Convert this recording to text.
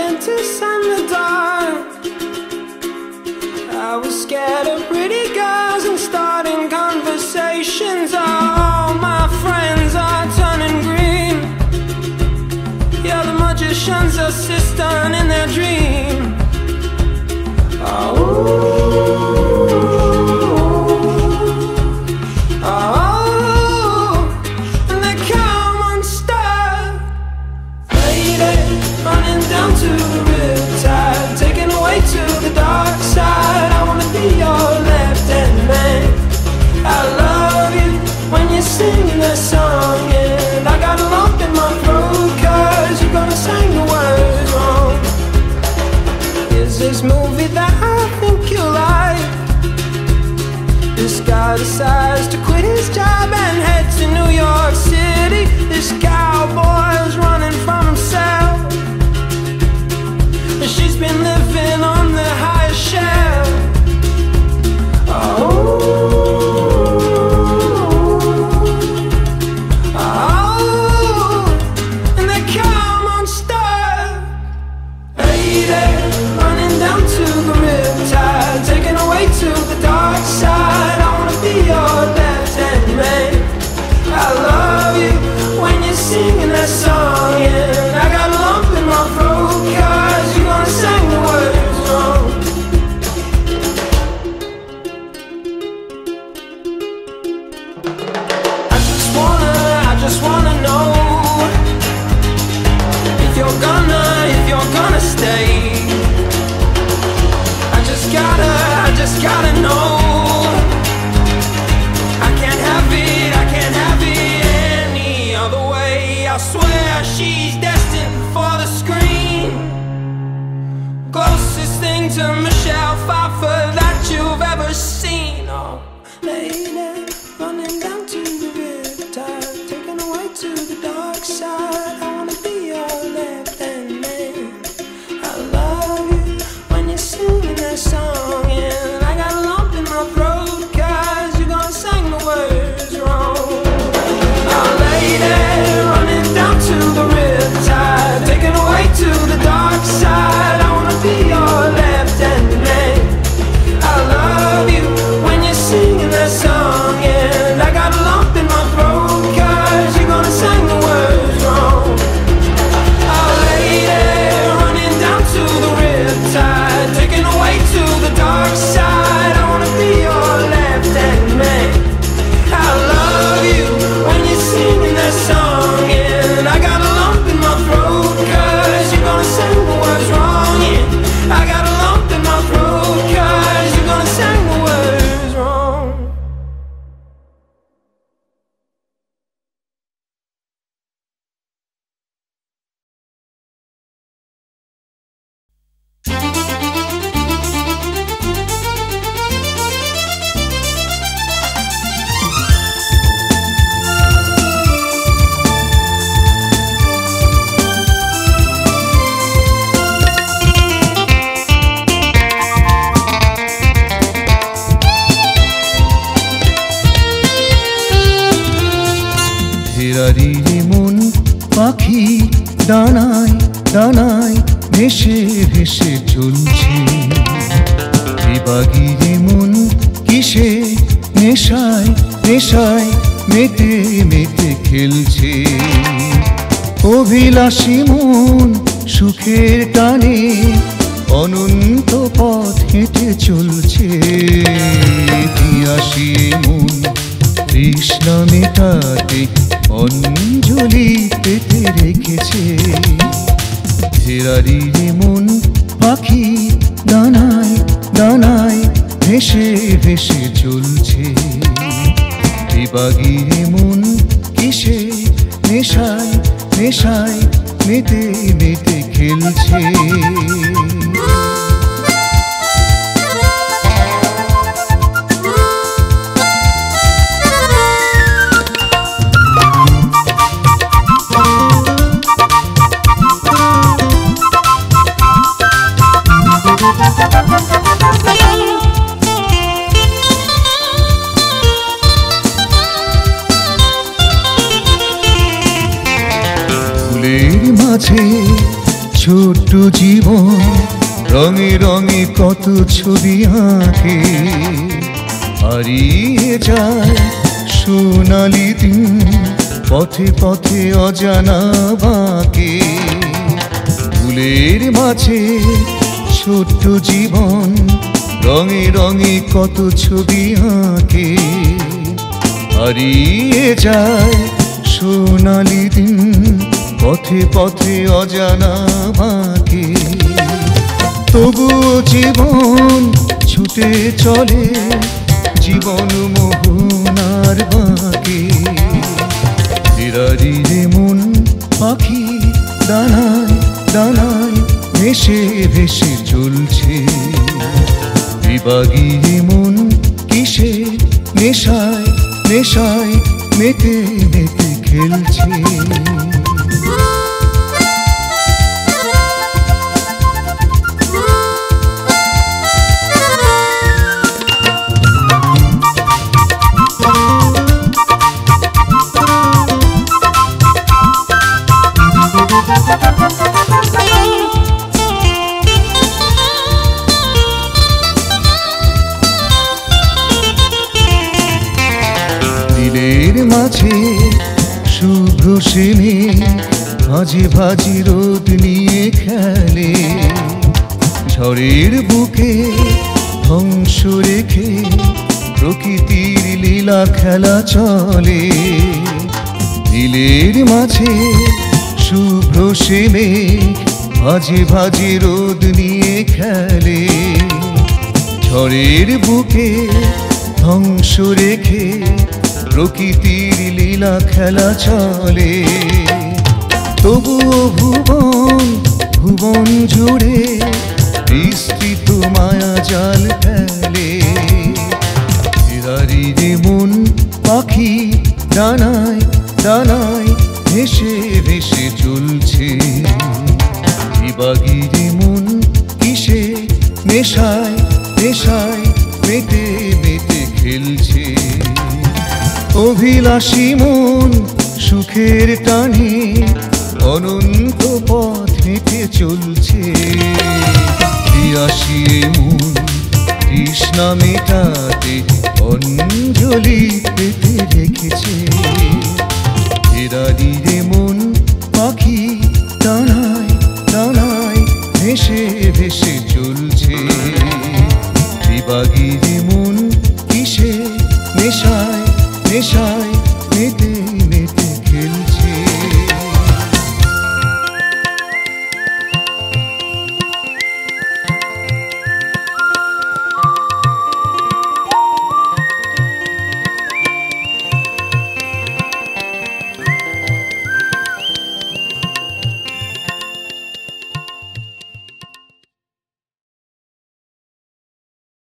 dentist and the dark. I was scared of pretty girls and starting conversations. All my friends are turning green. Yeah, the magician's assistant in their dream. Singing that song, and I got a lump in my throat, 'cause you're gonna sing the words wrong. Is this movie that I think you like? This guy decides to quit his job and head to New York City. This cowboy's running from himself, and she's been living on the highest shelf. To the dark side, I wanna be your left-hand man. I love you when you're singing that song, and I got a lump in my throat, 'cause you're gonna sing the words wrong. I just wanna know if you're gonna stay. I just gotta know. I can't have it any other way. I swear she's destined for the screen. Closest thing to Michelle Pfeiffer that you've ever seen. Oh, lady, running down to the riptide, taken away to the dark side. I wanna be your left-hand man. I love you when you're singing that song, and I got a lump in my throat, 'cause you're gonna sing the words wrong. Oh, lady, running down to the riptide, taken away to the dark side. I wanna be your left-hand man. I love you when you're singing that song, and I got a lump in my throat, 'cause you're gonna sing the words wrong. Oh, lady, running down to the riptide, taken away to the dark side. I wanna be your left-hand man. I love you when you're singing that song, and I got a lump in my throat, 'cause you're gonna sing the words wrong. Yeah, I got a lump in my throat, 'cause you're gonna sing the words wrong. ফেরারির মন পাখি ডানায় ডানায় ভেসে ভেসে চলছে। বিবাগীর মন কিসে নেশায় নেশায় মেতে মেতে খেলছে। অভিলাষী মন সুখের টানে অনন্ত পথ হেঁটে চলছে। পিয়াসী মন তৃষ্ণা মেটাতে অঞ্জলি পেতে রেখেছে। ফেরারির মন পাখি ডানায় ডানায় ভেসে ভেসে চলছে। বিবাগীর মন কিসে নেশায় নেশায় মেতে মেতে খেলছে। ফুলের মাঝে ছোট্ট জীবন রঙে রঙে কত ছবি আঁকে, হারিয়ে যায় সোনালি দিন পথে পথে অজানা বাঁকে। ফুলের মাঝে ছোট্ট জীবন রঙে রঙে কত ছবি আঁকে, হারিয়ে যায় সোনালি দিন পথে পথে অজানা বাঁকে। তবুও জীবন ছুটে চলে জীবন মোহনার বাঁকে। ফেরারি রে মন পাখি দানায় দানায় ভেসে ভেসে চলছে, বিভাগী মন কিসে নেশায় নেশায় মেতে মেতে খেলছে। দিলের মাঝে শুভ্র সেনে ভাজি ভাজি রোদ নিয়ে খেলে, ঝড়ের বুকে ধ্বংস রেখে প্রকৃতির লীলা খেলা চলে। দিলের মাঝে শুভ্র সেনে ভাজি ভাজি রোদ নিয়ে খেলে, ঝড়ের বুকে ধ্বংস রেখে প্রকৃতির লীলা খেলা চলে। তবুও ভুবন ভুবন জুড়ে বিস্তৃত মায়া জাল ফেলে। ফেরারি রে মন পাখি ডানায় ডানায় ভেসে ভেসে চলছে, বিভাগী রে মন কিসে নেশায় নেশায় মেতে মেতে খেলছে। অভিলাষী মন সুখের টানে অনন্ত পথ হেঁটে চলছে, প্রিয়াসী মন তৃষ্ণা মেটাতে অঞ্জলি পেতে রেখেছে। ফেরারি রে মন পাখি ডানায় ডানায় ভেসে ভেসে চলছে, বিভাগী রে মন কিসে নেশায় নেশায়